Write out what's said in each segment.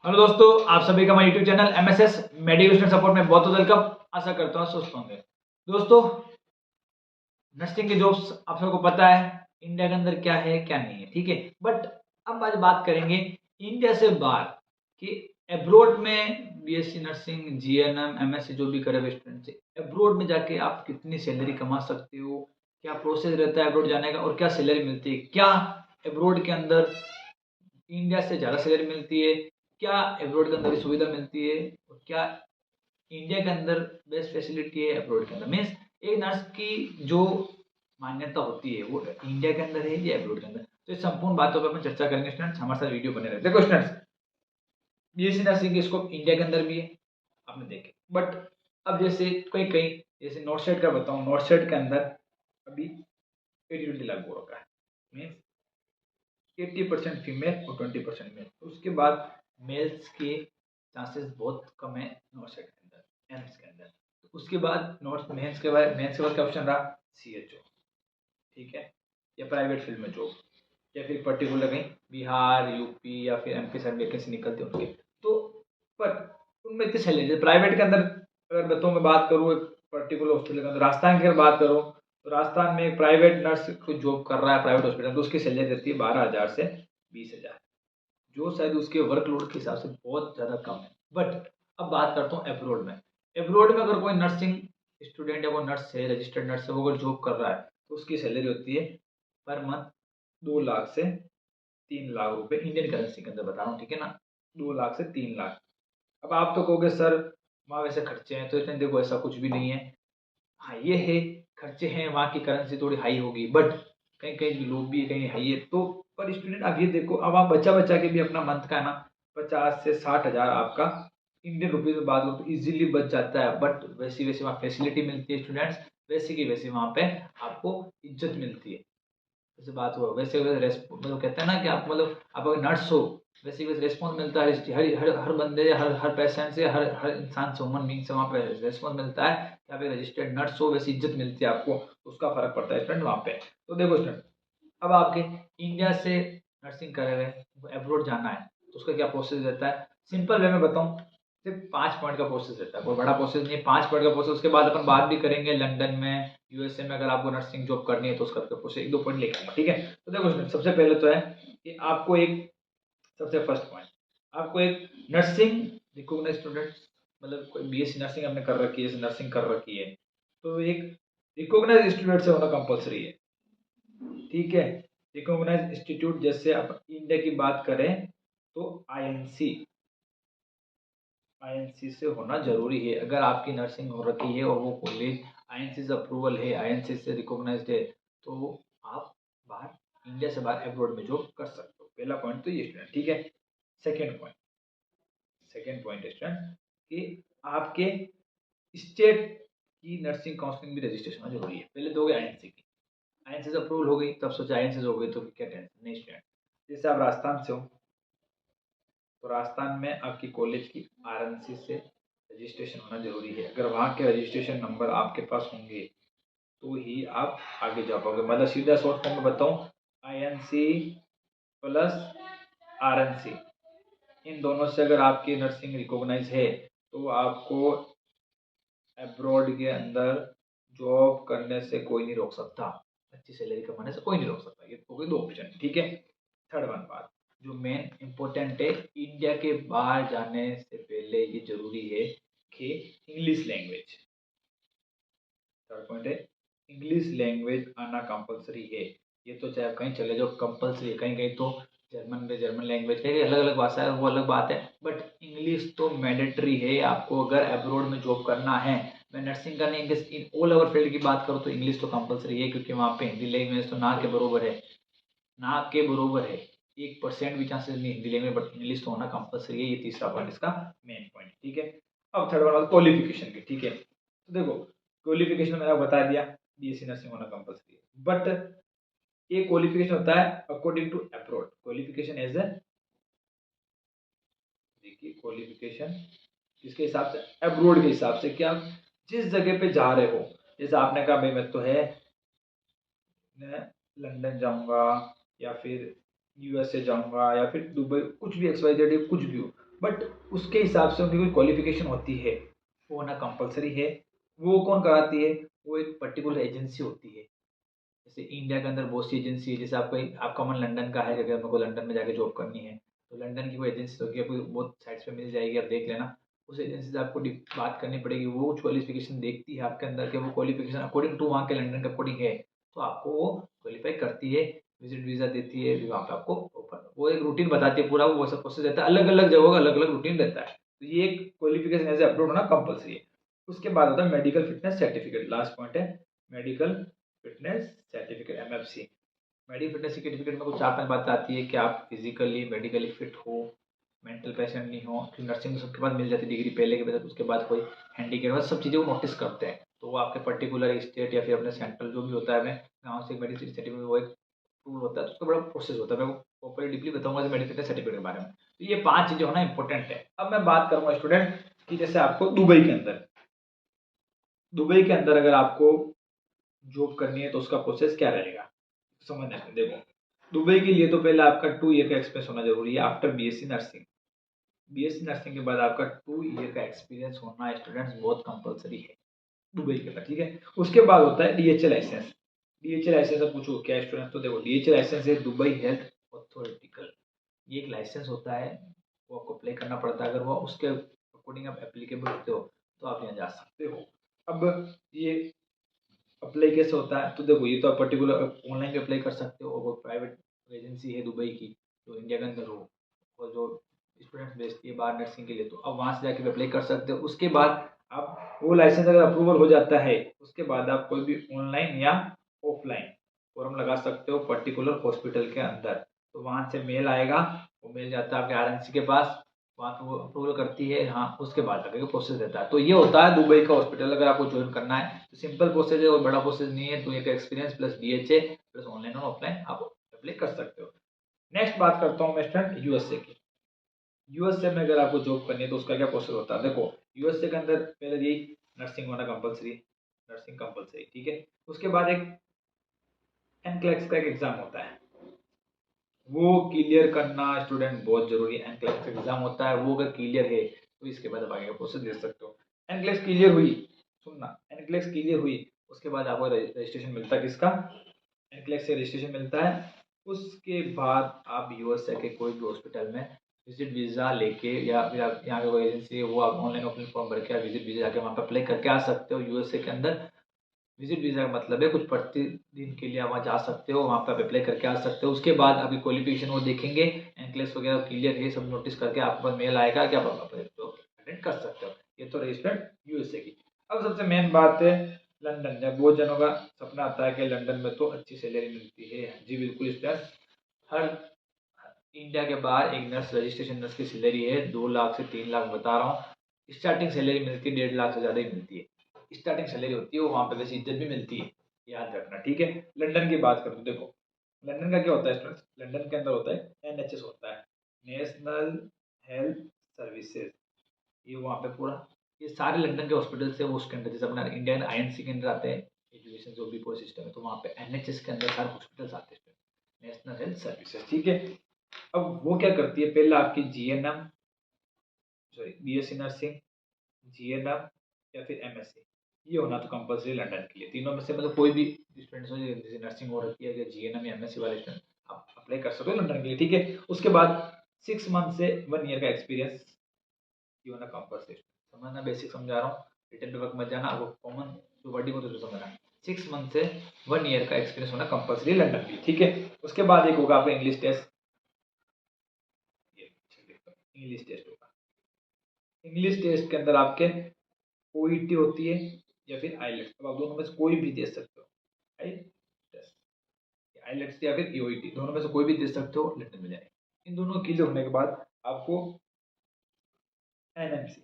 Hello दोस्तों, आप सभी का हमारे YouTube channel MSS medication support में बहुत वेलकम। आशा करता हूँ स्वस्थ होंगे। दोस्तों, नर्सिंग की जॉब्स आप सबको पता है इंडिया के अंदर क्या है क्या नहीं है, ठीक है। बट अब आज बात करेंगे इंडिया से बाहर कि अब्रोड में बीएससी नर्सिंग, जीएनएम, एमएससी जो भी करे हुए स्टूडेंट से अब्रोड में जाके आप कितनी सैलरी कमा सकते हो, क्या प्रोसेस रहता है अब्रोड जाने का और क्या सैलरी मिलती है, क्या अब्रोड के अंदर इंडिया से ज़्यादा सैलरी मिलती है, क्या अब्रोड के अंदर सुविधा मिलती है और क्या इंडिया के अंदर बेस्ट फैसिलिटी है अब्रोड के अंदर। मीन्स एक नर्स की जो मान्यता होती है वो इंडिया के अंदर है या अब्रोड के अंदर। तो इस संपूर्ण बातों पर अपन चर्चा करेंगे स्टूडेंट्स, हमारे साथ वीडियो बने रहे। देखो स्टूडेंट्स, बीएससी नर्सिंग की स्कोप इंडिया के अंदर भी है, आपने देखे। बट अब जैसे कहीं कहीं जैसे नॉर्थ साइड का बताऊँ, नॉर्थ साइड के अंदर अभी 80-20 लागू हो रखा है। मीन्स 80% फीमेल और 20% मेल। उसके बाद मेल्स के चांसेस बहुत कम है नॉर्थ साइड के अंदर, एम्स के अंदर। तो उसके बाद नॉर्थ मेंस के बाद क्या ऑप्शन रहा, सीएचओ, ठीक है, या प्राइवेट फील्ड में जॉब, या फिर पर्टिकुलर कहीं बिहार, यूपी या फिर एमपी साइड वैकेंसी निकलते हैं उनके। तो पर उनमें इतनी सैलरी प्राइवेट के अंदर, अगर बताऊँ मैं बात करूँ एक पर्टिकुलर हॉस्पिटल के अंदर, राजस्थान की अगर बात करूँ तो राजस्थान में एक प्राइवेट नर्स को जॉब कर रहा है प्राइवेट हॉस्पिटल, तो उसकी सैलरी रहती है 12,000 से 20,000, जो शायद उसके वर्कलोड के हिसाब से बहुत ज़्यादा कम है। बट अब बात करता हूँ अब्रोड में। अब्रोड में अगर कोई नर्सिंग स्टूडेंट या वो नर्स है, रजिस्टर्ड नर्स है, वो अगर जॉब कर रहा है तो उसकी सैलरी होती है पर मंथ 2 लाख से 3 लाख रुपए, इंडियन करेंसी के अंदर बता रहा हूँ, ठीक है ना। 2 लाख से 3 लाख। अब आप तो कहोगे सर वहाँ वैसे खर्चे हैं, तो इसमें देखो ऐसा कुछ भी नहीं है। हाँ ये है, खर्चे हैं, वहाँ की करेंसी थोड़ी हाई होगी, बट कहीं कहीं लो भी है, कहीं हाई है। तो पर स्टूडेंट आप ये देखो, अब आप बच्चा बच्चा के भी अपना मंथ का है ना 50 से 60 हज़ार आपका इंडियन रुपीज में बात करो तो इजीली बच जाता है। बट वैसी वैसी वहाँ फैसिलिटी मिलती है स्टूडेंट्स, वैसी की वैसी वहाँ पे आपको इज्जत मिलती है। जैसे बात हो वैसे वैसे मतलब कहते हैं ना कि आप मतलब आप अगर नर्स हो वैसे वैसे रेस्पॉन्स मिलता है हर हर हर बंदे, हर हर पेशेंट से, हर हर इंसान से, ह्यूमन बींग से वहाँ पे रेस्पॉन्स मिलता है कि आप एक रजिस्टर्ड नर्स हो, वैसी इज्जत मिलती है आपको। उसका फर्क पड़ता है स्टूडेंट वहाँ पे। तो देखो स्टूडेंट, अब आपके इंडिया से नर्सिंग कर रहे हैं अब्रोड जाना है तो उसका क्या प्रोसेस रहता है, सिंपल वे में बताऊँ, सिर्फ 5 पॉइंट का प्रोसेस रहता है, कोई बड़ा प्रोसेस नहीं है। 5 पॉइंट का प्रोसेस, उसके बाद अपन बात भी करेंगे लंदन में, यूएसए में अगर आपको नर्सिंग जॉब करनी है तो उसका प्रोसेस 1-2 पॉइंट लेके आऊंगा, ठीक है। तो देखो सबसे पहले तो है कि आपको एक, सबसे फर्स्ट पॉइंट, आपको एक नर्सिंग रिकॉग्नाइज स्टूडेंट, मतलब कोई बीएससी नर्सिंग हमने कर रखी है, जैसे नर्सिंग कर रखी है, तो एक रिकॉग्नाइज स्टूडेंट से होना कंपलसरी है, ठीक है। रिकॉग्नाइज इंस्टीट्यूट, जैसे आप इंडिया की बात करें तो आईएनसी, आईएनसी से होना जरूरी है। अगर आपकी नर्सिंग हो रखी है और वो कॉलेज आईएनसी से अप्रूवल है, आईएनसी से रिकॉग्नाइज्ड है, तो आप बाहर इंडिया से बाहर अब्रॉड में जॉब कर सकते हो। पहला पॉइंट तो ये स्टूडेंट, ठीक है। Second point, second point student कि आपके स्टेट की नर्सिंग काउंसलिंग भी रजिस्ट्रेशन होना जरूरी है। पहले दोगे आईएनसी की, आईएनसी से अप्रूवल हो गई, तब सोचा आईएनसी हो गई तो क्या टेंशन नहीं स्टूडेंट। जैसे आप राजस्थान से हो तो राजस्थान में आपकी कॉलेज की आरएनसी से रजिस्ट्रेशन होना जरूरी है। अगर वहाँ के रजिस्ट्रेशन नंबर आपके पास होंगे तो ही आप आगे जा पाओगे। मतलब सीधा शॉर्ट फॉर्म में बताऊँ, आईएनसी प्लस आरएनसी, इन दोनों से अगर आपकी नर्सिंग रिकॉग्नाइज है तो आपको अब्रॉड के अंदर जॉब करने से कोई नहीं रोक सकता, अच्छी सैलरी कमाने से कोई नहीं रोक सकता। ये हो गई 2 ऑप्शन, ठीक है। थर्ड वन बात जो मेन इंपॉर्टेंट है, इंडिया के बाहर जाने से पहले ये जरूरी है कि इंग्लिश लैंग्वेज, थर्ड पॉइंट है इंग्लिश लैंग्वेज आना कंपलसरी है। ये तो चाहे कहीं चले जाओ कंपलसरी है, कहीं कहीं तो जर्मन में जर्मन लैंग्वेज, कहीं अलग अलग भाषा है वो अलग बात है, बट इंग्लिश तो मैंडेटरी है आपको अगर अब्रॉड में जॉब करना है। मैं नर्सिंग का नहीं, इन ऑल ओवर फील्ड की बात करूँ तो इंग्लिश तो कंपलसरी है, क्योंकि वहाँ पे हिंदी लैंग्वेज तो ना के बरोबर है, ना के बरोबर है। 1% भी चांसेस नहीं हिंदी लैंग्वेज, बट इंग्लिश तो होना कंपलसरी है। ये तीसरा पॉइंट इसका मेन पॉइंट, ठीक है। अब थर्ड वाला क्वालिफिकेशन की, ठीक है। तो देखो क्वालिफिकेशन मैंने आपको बता दिया, बीएससी नर्सिंग होना कंपलसरी है, बट ये क्वालिफिकेशन होता है according to abroad qualification as a, देखिए क्वालिफिकेशन किसके हिसाब से, अब्रॉड के हिसाब से, क्या जिस जगह पे जा रहे हो। जैसे आपने कहा भाई मैं तो है मैं लंदन जाऊंगा या फिर यूएसए जाऊंगा या फिर दुबई, कुछ भी एक्स वाई जेड कुछ भी हो, बट उसके हिसाब से उनकी कोई क्वालिफिकेशन होती है, वो होना कंपलसरी है। वो कौन कराती है? वो एक पर्टिकुलर एजेंसी होती है। जैसे इंडिया के अंदर बहुत सी एजेंसी है, जैसे आपका मन लंदन का है, अगर मेरे को लंदन में जाके जॉब करनी है तो लंदन की कोई एजेंसी होगी, आपको बहुत साइट्स पे मिल जाएगी, आप देख लेना। उस एजेंसी से आपको बात करनी पड़ेगी, वो क्वालिफिकेशन देखती है आपके अंदर के, वो क्वालिफिकेशन अकॉर्डिंग टू वहाँ के लंदन के अकॉर्डिंग है, तो आपको वो क्वालिफाई करती है, विजिट वीज़ा देती है, वहाँ पे आपको वो एक रूटीन बताती है पूरा, वो सब प्रोसेस रहता है, अलग अलग जगहों का अलग अलग रूटीन रहता है। तो ये एक क्वालिफिकेशन ऐसे अपलोड होना कंपलसरी है। उसके बाद होता है medical fitness certificate, last point है medical fitness certificate, MFC. Medical fitness certificate में कुछ 4-5 बातें आती है कि आप फिजिकली मेडिकली फिट हो, मेंटल पेशेंट नहीं हो, फिर नर्सिंग सबके बाद मिल जाती है डिग्री पहले के बाद, उसके बाद कोई हैंडीकेप, सब चीज़ें वो नोटिस करते हैं। तो वो आपके पर्टिकुलर स्टेट या फिर अपने सेंट्रल जो भी होता है, अपने गाँव से मेडिकल सर्टिफिकेट, वो एक टूल होता है, तो उसका बड़ा प्रोसेस होता है। मैं प्रॉपरली डीपली बताऊंगा मेडिकल फिटनेस सर्टिफिकेट के बारे में। तो ये 5 चीज़ें होना इंपॉर्टेंट है। अब मैं बात करूंगा स्टूडेंट कि जैसे आपको दुबई के अंदर अगर आपको जॉब करनी है तो उसका प्रोसेस क्या रहेगा, समझने में देखो। दुबई के लिए तो पहले आपका 2 ईयर का एक्सपीरियंस होना जरूरी है after BSc nursing. BSc nursing के बाद आपका 2 ईयर का एक्सपीरियंस होना स्टूडेंट्स बहुत कंपलसरी है दुबई के अंदर, ठीक है। उसके बाद होता है डीएचएल लाइसेंस। डीएचएल लाइसेंस आप पूछो क्या स्टूडेंट, तो देखो डीएचएल लाइसेंस है दुबई हेल्थ अथॉरिटिकल, ये एक लाइसेंस होता है, वो आपको अप्लाई करना पड़ता है। अगर वो उसके अकॉर्डिंग आप एप्लीकेबल होते हो तो आप यहाँ जा सकते हो। अब ये अप्लाई कैसे होता है, तो देखो ये तो आप पर्टिकुलर ऑनलाइन भी अप्लाई कर सकते हो, और प्राइवेट एजेंसी है दुबई की जो इंडिया के अंदर हो और जो स्टूडेंट्स भेजती है बाहर नर्सिंग के लिए, तो अब वहाँ से जाके अप्लाई कर सकते हो। उसके बाद आप वो लाइसेंस अगर अप्रूवल हो जाता है, उसके बाद आप कोई भी ऑनलाइन या ऑफलाइन फॉर्म लगा सकते हो पर्टिकुलर हॉस्पिटल के अंदर। तो वहाँ से मेल आएगा, वो मेल जाता है आपके आरएनसी के पास, वहाँ पे वो अप्रूवल करती है, हाँ उसके बाद आगे का प्रोसेस रहता है। तो ये होता है दुबई का हॉस्पिटल अगर आपको ज्वाइन करना है, तो सिंपल प्रोसेस है और बड़ा प्रोसेस नहीं है। तो एक experience plus DHA plus online और ऑफलाइन आप अप्लाई कर सकते हो। नेक्स्ट बात करता हूँ मैं स्टूडेंट यूएसए की। यूएसए में अगर आपको जॉब करनी है तो उसका क्या प्रोसेस होता है, देखो यूएसए के अंदर पहले यही नर्सिंग होना कंपलसरी, नर्सिंग कंपलसरी, ठीक है। उसके बाद एक एनक्लेक्स का एक एग्जाम होता है, वो क्लियर करना स्टूडेंट बहुत जरूरी है। एनक्लेक्स एग्जाम होता है, वो अगर क्लियर है तो इसके बाद आप आगे का प्रोसेस दे सकते हो। एनक्लेक्स क्लियर हुई, सुनना, एनक्लेक्स क्लियर हुई उसके बाद आपको रजिस्ट्रेशन मिलता है, किसका? एनक्लेक्स से रजिस्ट्रेशन मिलता है। उसके बाद आप यूएसए के कोई भी हॉस्पिटल में विजिट वीज़ा लेके, या फिर आप यहाँ पे कोई एजेंसी है, वो आप ऑनलाइन ऑफलाइन फॉर्म भर के आप विजिट वीज़ा जाके वहाँ पे अप्लाई करके आ सकते हो यूएसए के अंदर। विजिट वीज़ा का मतलब है कुछ प्रतिदिन के लिए आप वहाँ जा सकते हो, वहाँ पे आप अप्लाई करके आ सकते हो। उसके बाद आपकी क्वालिफिकेशन वो देखेंगे, एनक्लेस वगैरह क्लियर है सब नोटिस करके आपके पास मेल आएगा कि आप अटेंड कर सकते हो। ये तो रजिस्टर्ड यूएसए की। अब सबसे मेन बात है लंदन। जब बहुत जनों का सपना आता है कि लंदन में तो अच्छी सैलरी मिलती है, जी बिल्कुल स्टूडेंट, हर इंडिया के बाहर एक नर्स, रजिस्ट्रेशन नर्स की सैलरी है 2 लाख से 3 लाख बता रहा हूँ। स्टार्टिंग सैलरी मिलती है 1.5 लाख से ज़्यादा ही मिलती है, स्टार्टिंग सैलरी होती है। वो वहाँ पे वैसे इज्जत भी मिलती है, याद रखना, ठीक है। लंदन की बात करूँ, देखो लंदन का क्या होता है स्टूडेंट्स, लंदन के अंदर होता है एनएचएस होता है, नेशनल हेल्थ सर्विसेज। ये वहाँ पे पूरा ये सारे लंदन के हॉस्पिटल से वो उसके अंदर, जैसे अपना इंडियन आईएनसी के अंदर आते हैं एजुकेशन जो भी पूरा सिस्टम है, तो वहाँ पे एनएचएस के अंदर सारे हॉस्पिटल्स आते हैं, नेशनल हेल्थ सर्विसेज, ठीक है। अब वो क्या करती है, पहले आपकी GNM, sorry BSc nursing, GNM या फिर एमएससी, ये होना तो कंपलसरी लंदन के लिए। तीनों में से मतलब कोई भी स्टूडेंट्स हो जैसे नर्सिंग हो रखी है या जीएनएम या एमएससी वाले स्टूडेंट, आप अप्लाई कर सकते हो लंदन के लिए, ठीक है। उसके बाद 6 मंथ से 1 ईयर का एक्सपीरियंस, ये होना कंपलसरी। समझना, बेसिक समझा रहा हूँ, रिटर्न पेपर मत जाना, आपको कॉमन जो वर्डिंग होती है उसको समझना। 6 मंथ से 1 ईयर का एक्सपीरियंस होना कंपलसरी लंदन के लिए, ठीक है। उसके बाद एक होगा आपका इंग्लिश टेस्ट, इंग्लिश टेस्ट होगा। इंग्लिश टेस्ट के अंदर आपके ओईटी होती है या फिर आईलेट्स, अब आप दोनों में से कोई भी दे सकते हो, आईलेट्स या फिर ईओईटी, दोनों में से कोई भी दे सकते हो, लंदन में जाए। इन दोनों क्लियर होने के बाद आपको एनएमसी,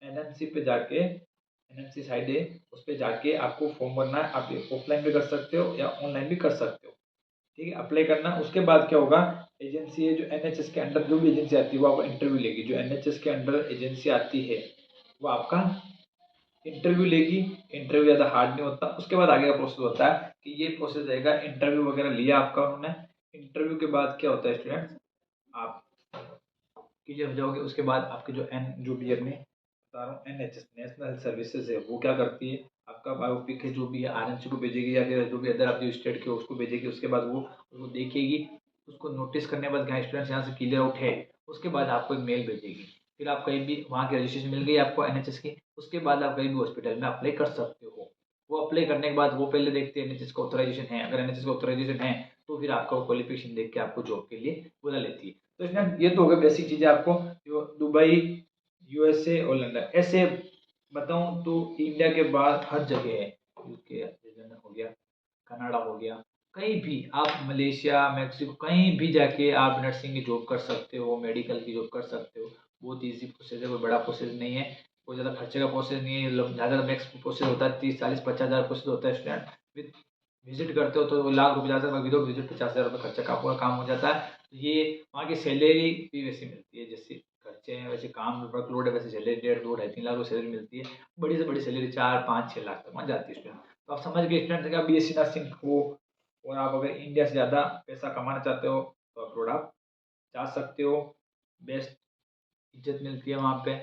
एनएमसी पे जाके, एनएमसी साइड है उस पे जाके आपको फॉर्म भरना है। आप ऑफलाइन भी कर सकते हो या ऑनलाइन भी कर सकते हो, ठीक है, अप्लाई करना। उसके बाद क्या होगा, एजेंसी है जो एनएचएस के अंडर जो भी एजेंसी आती है वो आपको इंटरव्यू लेगी। जो एनएचएस के अंडर एजेंसी आती है वो आपका इंटरव्यू लेगी। इंटरव्यू ज़्यादा हार्ड नहीं होता। उसके बाद आगे का प्रोसेस होता है कि ये प्रोसेस रहेगा, इंटरव्यू वगैरह लिया आपका उन्होंने। इंटरव्यू के बाद क्या होता है स्टूडेंट्स, आप क्लियर हो जाओगे, उसके बाद आपके जो जो भी अपने बता रहा हूँ NHS नेशनल हेल्थ सर्विसेज है, वो क्या करती है, आपका बायोपिक है जो भी है RNC को भेजेगी या फिर जो भी अदर आप जो स्टेट के उसको भेजेगी। उसके बाद वो उसको देखेगी, उसको नोटिस करने के बाद स्टूडेंट्स यहाँ से क्लियर आउट है, उसके बाद आपको एक मेल भेजेगी। फिर आप कहीं भी वहाँ की रजिस्ट्रेशन मिल गई आपको NHS की, उसके बाद आप कहीं भी हॉस्पिटल में अप्लाई कर सकते हो। वो अप्लाई करने के बाद वो पहले देखते हैं NHS का ऑथराइजेशन है, अगर NHS का ऑथराइजेशन है तो फिर आपका क्वालिफिकेशन देख के आपको जॉब के लिए बुला लेती है। तो इसमें ये तो हो गए बेसिक चीज़ें आपको, जो दुबई, USA और लंदन। ऐसे बताऊं तो इंडिया के बाद हर जगह है, यूके हो गया, कनाडा हो गया, कहीं भी आप मलेशिया, मैक्सिको, कहीं भी जाके आप नर्सिंग की जॉब कर सकते हो, मेडिकल की जॉब कर सकते हो। बहुत ईजी प्रोसेस है, कोई बड़ा प्रोसेस नहीं है, कोई ज़्यादा खर्चे का प्रोसेस नहीं है। ज़्यादा मैक्स प्रोसेस होता है 30, 40, 50 हज़ार प्रोसेस होता है। स्टूडेंट विद विजिट करते हो तो लाख रुपये ज़्यादा, विदाउट विजिट 50 हज़ार रुपये खर्चा का पूरा काम हो जाता है। तो ये वहाँ की सैलरी भी वैसी मिलती है, जैसे खर्चे हैं वैसे काम वर्कलोड है, वैसे सैलरी 1.5, 2, 2.5, 3 लाख की सैलरी मिलती है। बड़ी से बड़ी सैलरी 4, 5, 6 लाख तक पहुँच जाती है स्टूडेंट। तो आप समझ गए स्टूडेंट का BSc नर्सिंग हो, और आप अगर इंडिया से ज़्यादा पैसा कमाना चाहते हो तो अब्रॉड आप जा सकते हो। बेस्ट इज्जत मिलती है वहाँ पे,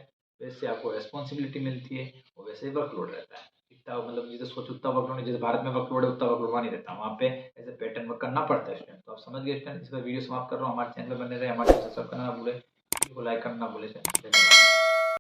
वैसे आपको रिस्पॉन्सिबिलिटी मिलती है, और वैसे ही वर्कलोड रहता है इतना, मतलब जिसे सोचो उतना वर्कलोड नहीं, जैसे भारत में वर्कलोड है उतना वर्कलोड वहाँ नहीं रहता, वहाँ पे ऐसे पैटर्न वर्क करना पड़ता है स्टूडेंट। तो आप समझ गए स्टूडेंट। इस पर वीडियो समाप्त कर रहा हूँ। हमारे चैनल पर बने रहे, हमारे सब्सक्राइब करना ना भूले, वीडियो को लाइक करना ना भूले। धन्यवाद।